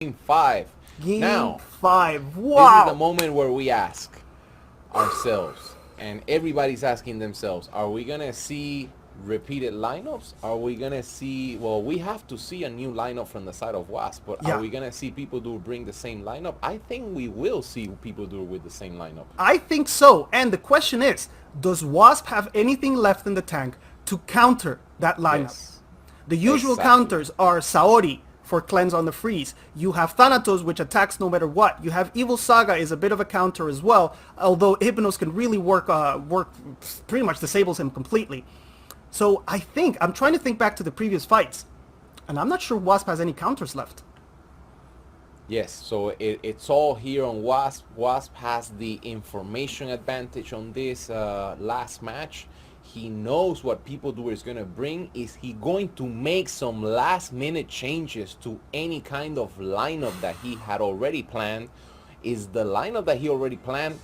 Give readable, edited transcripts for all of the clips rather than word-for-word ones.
Game 5. Game Now, 5. this Wow. is the moment where we ask ourselves, and everybody's asking themselves, are we going to see repeated lineups? Are we going to see, well, we have to see a new lineup from the side of Wasp, but Yeah. are we going to see Peepoodur bring the same lineup? I think we will see Peepoodur with the same lineup. I think so. And the question is, does Wasp have anything left in the tank to counter that lineup? Yes. The usual Exactly. counters are Saori for cleanse on the freeze. You have Thanatos, which attacks no matter what. You have Evil Saga is a bit of a counter as well, although Hypnos can really work pretty much disables him completely. So I'm trying to think back to the previous fights, and I'm not sure Wasp has any counters left. Yes, so it's all here on Wasp. Wasp has the information advantage on this last match. He knows what Peepoodur is going to bring. Is he going to make some last minute changes to any kind of lineup that he had already planned? Is the lineup that he already planned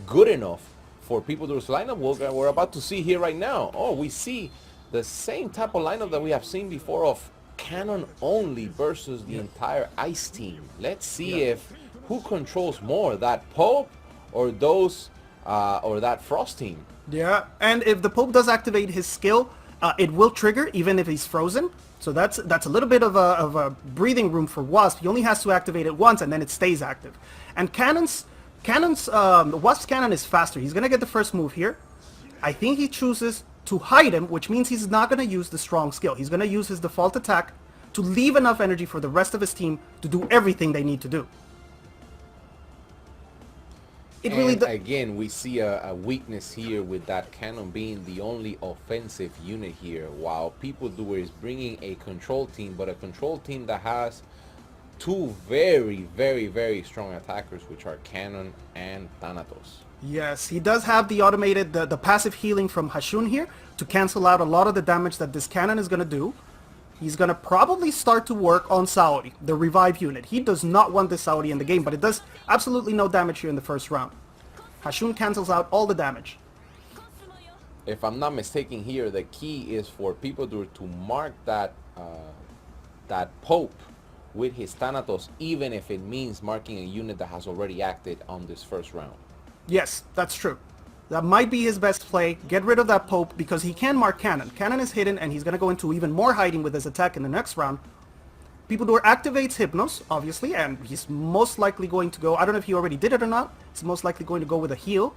good enough for Peepoodur's lineup? We're about to see here right now. Oh, we see the same type of lineup that we have seen before of Cannon only versus the entire Ice team. Let's see if who controls more, that Pope or those or that Frost team. Yeah, and if the Pope does activate his skill, it will trigger even if he's frozen. So that's a little bit of a breathing room for Wasp. He only has to activate it once and then it stays active. And Wasp's cannon is faster. He's gonna get the first move here. I think he chooses to hide him, which means he's not gonna use the strong skill. He's gonna use his default attack to leave enough energy for the rest of his team to do everything they need to do. Again, we see a weakness here with that cannon being the only offensive unit here, while Peepoodur is bringing a control team, but a control team that has two very, very, very strong attackers, which are Cannon and Thanatos. Yes, he does have the automated, the passive healing from Hashun here to cancel out a lot of the damage that this cannon is going to do. He's going to probably start to work on Saori, the revive unit. He does not want this Saori in the game, but it does absolutely no damage here in the first round. Hashun cancels out all the damage. If I'm not mistaken here, the key is for Peepoodur to mark that Pope with his Thanatos, even if it means marking a unit that has already acted on this first round. Yes, that's true. That might be his best play. Get rid of that Pope because he can mark Cannon. Cannon is hidden and he's going to go into even more hiding with his attack in the next round. Peepoodur activates Hypnos, obviously, and he's most likely going to go, I don't know if he already did it or not, he's most likely going to go with a heal.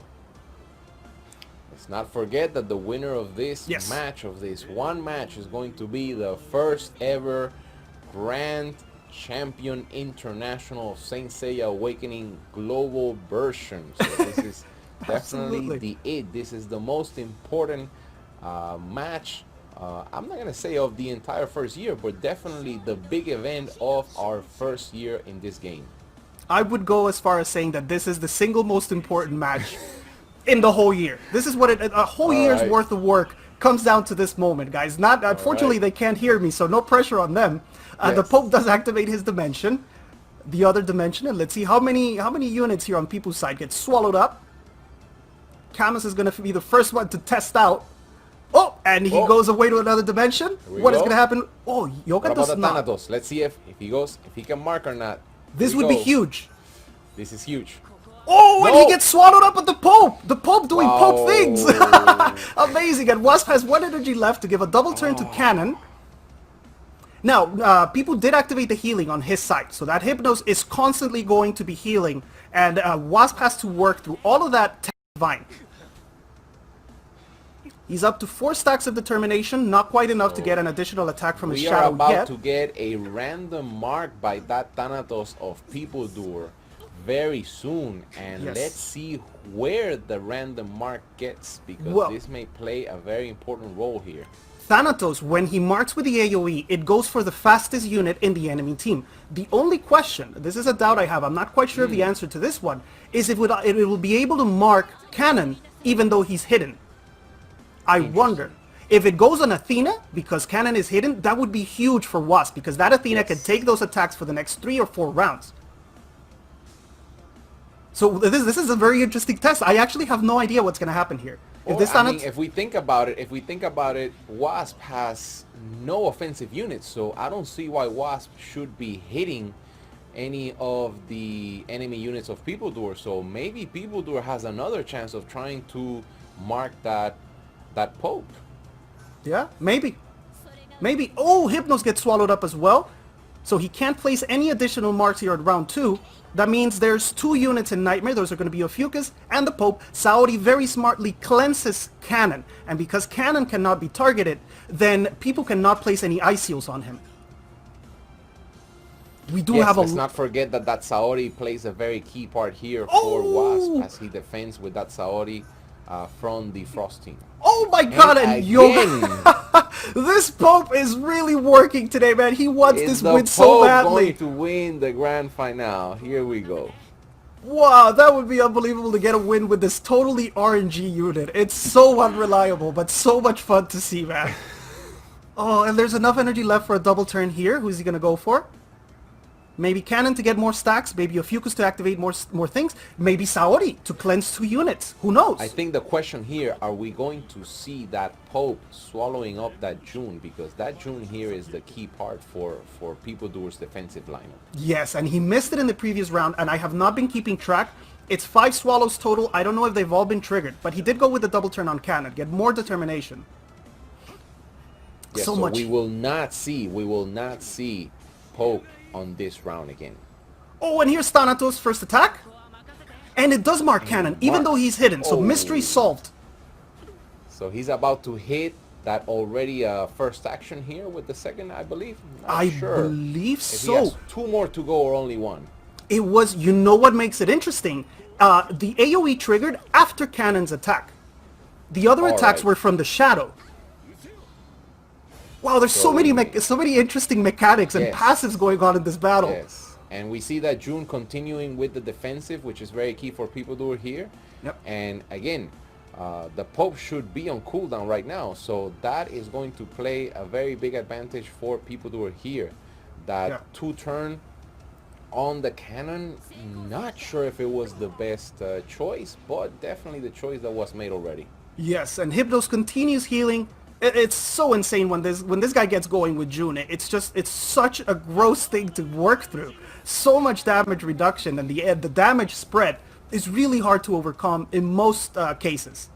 Let's not forget that the winner of this match, of this one match, is going to be the first ever Grand Champion International Saint Seiya Awakening Global version. So this is definitely this is the most important match, I'm not gonna say of the entire first year, but definitely the big event of our first year in this game. I would go as far as saying that this is the single most important match in the whole year. This is what a whole year's worth of work comes down to this moment, guys. Unfortunately, they can't hear me, so no pressure on them. The Pope does activate his dimension, the other dimension, and let's see how many units here on People's side get swallowed up. Camus is going to be the first one to test out. Oh, and he goes away to another dimension. What is going to happen? Oh, Yoga does not. Thanatos? Let's see if he can mark or not. This would be huge. This is huge. Oh, and he gets swallowed up with the Pope! The Pope doing Pope things! Amazing, and Wasp has one energy left to give a double turn to Cannon. Now, people did activate the healing on his side, so that Hypnos is constantly going to be healing, and Wasp has to work through all of that Vine. He's up to 4 stacks of determination, not quite enough to get an additional attack from his shadow yet. We are about to get a random mark by that Thanatos of Peepoodur very soon, and let's see where the random mark gets, because this may play a very important role here. Thanatos, when he marks with the AoE, it goes for the fastest unit in the enemy team. The only question, this is a doubt I have, I'm not quite sure of the answer to this one, is if it will be able to mark Cannon even though he's hidden. I wonder. If it goes on Athena, because Cannon is hidden, that would be huge for Wasp, because that Athena can take those attacks for the next 3 or 4 rounds. So this is a very interesting test. I actually have no idea what's going to happen here. If we think about it, Wasp has no offensive units, so I don't see why Wasp should be hitting any of the enemy units of Peepoodur. So maybe Peepoodur has another chance of trying to mark that Pope. Yeah, maybe. Maybe. Oh, Hypnos gets swallowed up as well. So he can't place any additional marks here at round 2. That means there's 2 units in Nightmare. Those are going to be Ophiuchus and the Pope. Saori very smartly cleanses Cannon. And because Cannon cannot be targeted, then people cannot place any ice seals on him. We do have let's not forget that Saori plays a very key part here for Wasp as he defends with that Saori from the Frosting. Oh my god, and Yoga! This Pope is really working today, man. He wants this win so badly. Going to win the Grand Finale. Here we go. Wow, that would be unbelievable to get a win with this totally RNG unit. It's so unreliable, but so much fun to see, man. Oh, and there's enough energy left for a double turn here. Who's he gonna go for? Maybe Cannon to get more stacks, maybe Ophiuchus to activate more things, maybe Saori to cleanse 2 units. Who knows? I think the question here, are we going to see that Pope swallowing up that June? Because that June here is the key part for Peepoodur's defensive lineup. Yes, and he missed it in the previous round, and I have not been keeping track. It's 5 swallows total. I don't know if they've all been triggered, but he did go with the double turn on Cannon. Get more determination. Yes, so we will not see Pope on this round again. Oh, and here's Thanatos' first attack. And it does mark Cannon, even though he's hidden. So mystery solved. So he's about to hit that already first action here with the second, I believe. I believe so. He has 2 more to go or only 1. It was, you know what makes it interesting? The AoE triggered after Cannon's attack. The other attacks were from the shadow. Wow, there's so many interesting mechanics and passives going on in this battle. Yes, and we see that June continuing with the defensive, which is very key for Peepoodur here. Yep. And again, the Pope should be on cooldown right now, so that is going to play a very big advantage for Peepoodur here. That 2-turn on the Cannon, not sure if it was the best choice, but definitely the choice that was made already. Yes, and Hypnos continues healing. It's so insane when this guy gets going with June. It's such a gross thing to work through. So much damage reduction, and the damage spread is really hard to overcome in most cases.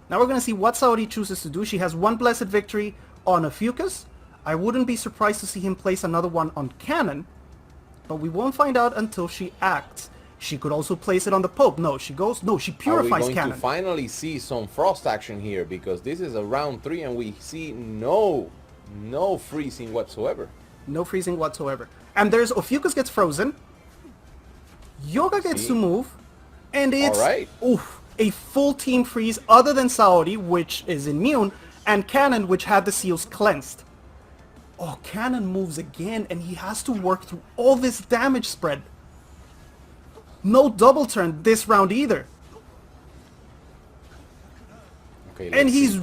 Now we're going to see what Saori chooses to do. She has 1 blessed victory on Ophiuchus. I wouldn't be surprised to see him place another one on Cannon, but we won't find out until she acts. She could also place it on the Pope. She purifies Cannon. Are we going to finally see some frost action here? Because this is a round 3 and we see no freezing whatsoever. No freezing whatsoever. And there's Ophiuchus gets frozen. Yoga gets to move. And it's a full team freeze other than Saori, which is immune, and Cannon, which had the seals cleansed. Oh, Cannon moves again, and he has to work through all this damage spread. No double turn this round either. Okay, and he's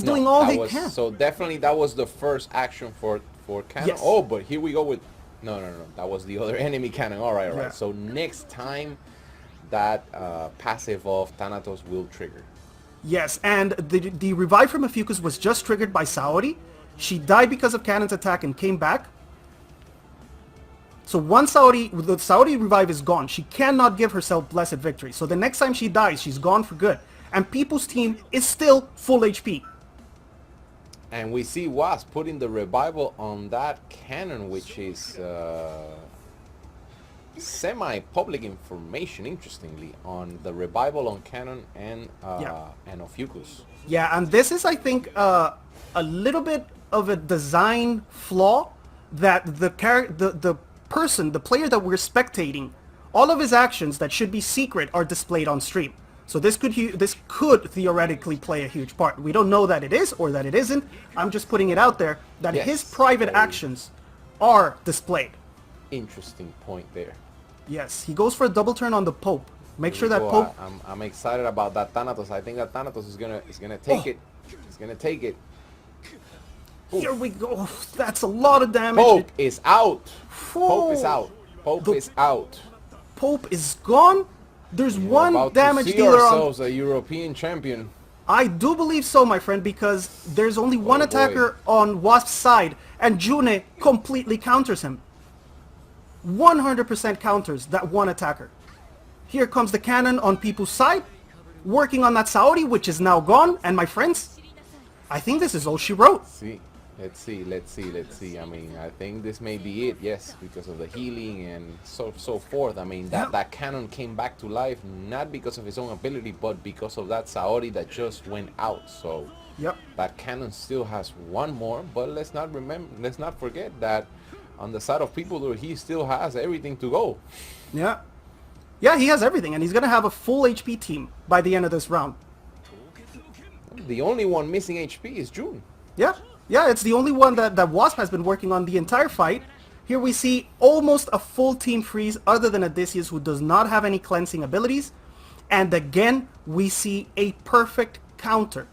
doing all he can. So definitely that was the first action for Cannon. Yes. Oh, but here we go with no. That was the other enemy Cannon. All right. Yeah. So next time that passive of Thanatos will trigger. Yes, and the revive from Ophiuchus was just triggered by Saori. She died because of Cannon's attack and came back. So once the Saori revive is gone, she cannot give herself blessed victory. So the next time she dies, she's gone for good. And People's team is still full HP. And we see Wasp putting the revival on that Cannon, which is semi-public information, interestingly, on the revival on Cannon and Ophiuchus. Yeah, and this is, I think, a little bit of a design flaw that the player that we're spectating, all of his actions that should be secret are displayed on stream. So this could theoretically play a huge part. We don't know that it is or that it isn't. I'm just putting it out there that his private actions are displayed. Interesting point there. Yes, he goes for a double turn on the Pope. Make sure that Pope. I'm excited about that Thanatos. I think that Thanatos is gonna take it. He's gonna take it. Here we go. That's a lot of damage. Pope is out. Pope is out. Pope is out. Pope is gone. There's one damage dealer on. Ourselves a European champion. I do believe so, my friend, because there's only one attacker on Wasp's side, and June completely counters him. 100% counters that one attacker. Here comes the cannon on Peepoo's side, working on that Saori, which is now gone, and my friends, I think this is all she wrote. Let's see. I mean, I think this may be it, yes, because of the healing and so forth. I mean, that cannon came back to life, not because of his own ability, but because of that Saori that just went out. So that cannon still has one more, but let's not forget that on the side of Peepoodur, he still has everything to go. Yeah, he has everything, and he's gonna have a full HP team by the end of this round. The only one missing HP is June. Yeah, it's the only one that Wasp has been working on the entire fight. Here we see almost a full team freeze other than Odysseus, who does not have any cleansing abilities. And again, we see a perfect counter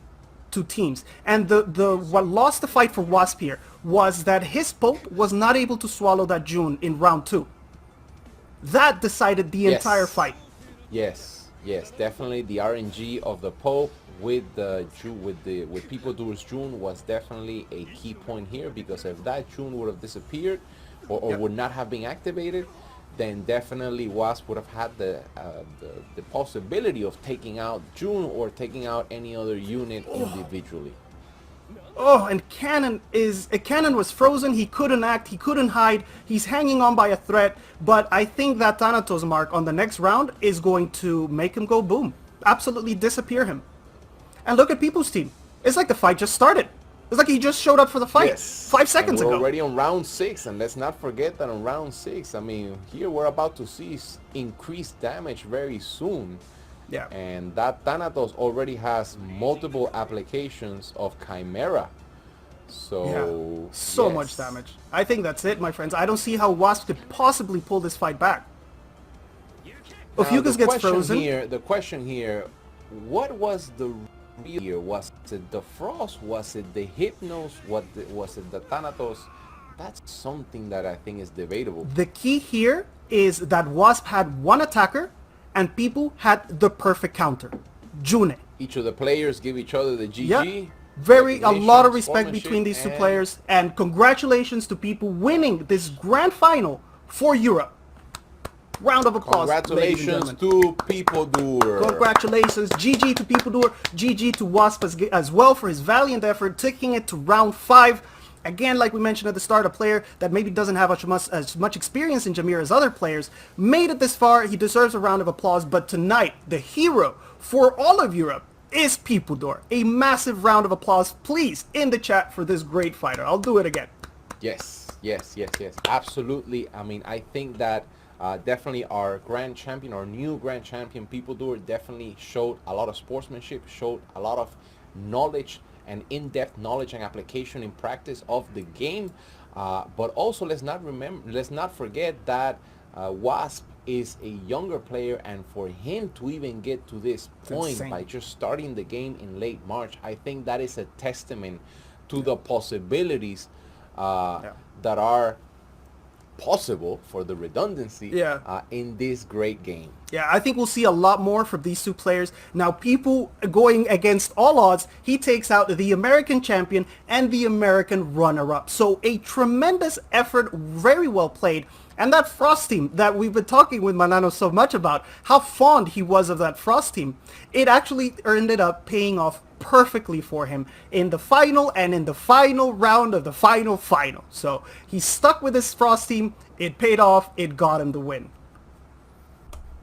to teams. And what lost the fight for Wasp here was that his Pope was not able to swallow that June in round 2. That decided the entire fight. Yes, definitely the RNG of the Pope with Peepoodur's June was definitely a key point here, because if that June would have disappeared or would not have been activated, then definitely Wasp would have had the possibility of taking out June or taking out any other unit individually. And Cannon was frozen. He couldn't act. He couldn't hide. He's hanging on by a thread. But I think that Thanatos mark on the next round is going to make him go boom. Absolutely disappear him. And look at Peepoo's team. It's like the fight just started. It's like he just showed up for the fight 5 seconds ago. We're already on round 6, and let's not forget that on round 6, I mean, here we're about to see increased damage very soon. Yeah. And that Thanatos already has multiple applications of Chimera. So much damage. I think that's it, my friends. I don't see how Wasp could possibly pull this fight back. Ophiuchus gets frozen. The question here, what was the real here? Was it the Frost? Was it the Hypnos? Was it the Thanatos? That's something that I think is debatable. The key here is that Wasp had one attacker, and Peepoo had the perfect counter, June. Each of the players give each other the GG. Yeah. A lot of respect between these two players, and congratulations to Peepoo winning this grand final for Europe. Round of applause. Congratulations to Peepoodur. Congratulations. GG to Peepoodur. GG to Wasp as well for his valiant effort, taking it to round 5. Again, like we mentioned at the start, a player that maybe doesn't have as much experience in Jamir as other players made it this far. He deserves a round of applause. But tonight, the hero for all of Europe is Peepoodur. A massive round of applause, please, in the chat for this great fighter. I'll do it again. Yes. Absolutely. I mean, I think that definitely our grand champion, our new grand champion, Peepoodur, definitely showed a lot of sportsmanship, showed a lot of knowledge and in-depth knowledge and application in practice of the game, but also let's not forget that Wasp is a younger player, and for him to even get to this point by just starting the game in late March, I think that is a testament to the possibilities that are possible, for the redundancy, in this great game. Yeah, I think we'll see a lot more from these two players. Now, Peepoo, going against all odds, he takes out the American champion and the American runner-up. So a tremendous effort, very well played. And that Frost team that we've been talking with Manano so much about, how fond he was of that Frost team, it actually ended up paying off perfectly for him in the final and in the final round of the final. So he stuck with his Frost team, it paid off, it got him the win.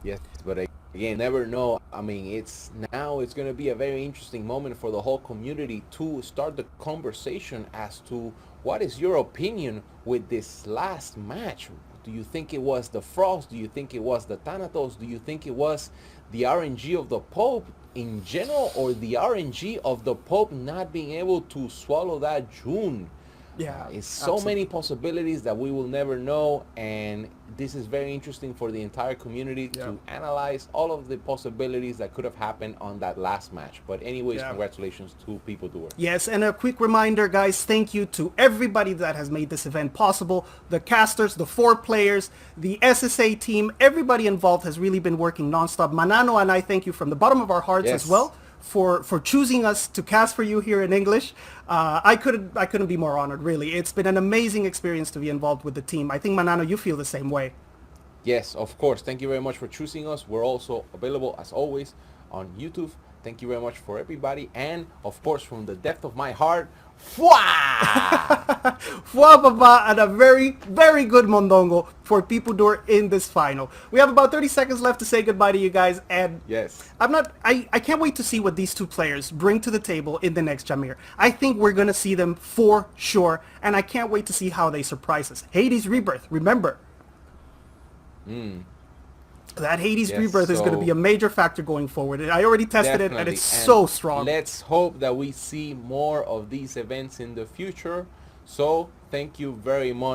Yes, but again, never know. I mean, it's going to be a very interesting moment for the whole community to start the conversation as to what is your opinion with this last match. Do you think it was the Frost? Do you think it was the Thanatos? Do you think it was the RNG of the Pope in general, or the RNG of the Pope not being able to swallow that June? It's so many possibilities that we will never know, and this is very interesting for the entire community to analyze all of the possibilities that could have happened on that last match. But anyways, congratulations to Peepoodur. Yes, and a quick reminder, guys, thank you to everybody that has made this event possible. The casters, the 4 players, the SSA team, everybody involved has really been working nonstop. Manano and I thank you from the bottom of our hearts as well for choosing us to cast for you here in English. I couldn't be more honored, really. It's been an amazing experience to be involved with the team. I think, Manano, you feel the same way. Yes, of course. Thank you very much for choosing us. We're also available, as always, on YouTube. Thank you very much for everybody. And, of course, from the depth of my heart, Fwa! Fwa Baba, and a very, very good Mondongo for Peepoodur in this final. We have about 30 seconds left to say goodbye to you guys, and yes, I can't wait to see what these two players bring to the table in the next Jamir. I think we're gonna see them for sure, and I can't wait to see how they surprise us. Hades Rebirth, remember. That Hades Rebirth is going to be a major factor going forward. I already tested it, and it's so strong. Let's hope that we see more of these events in the future. So, thank you very much.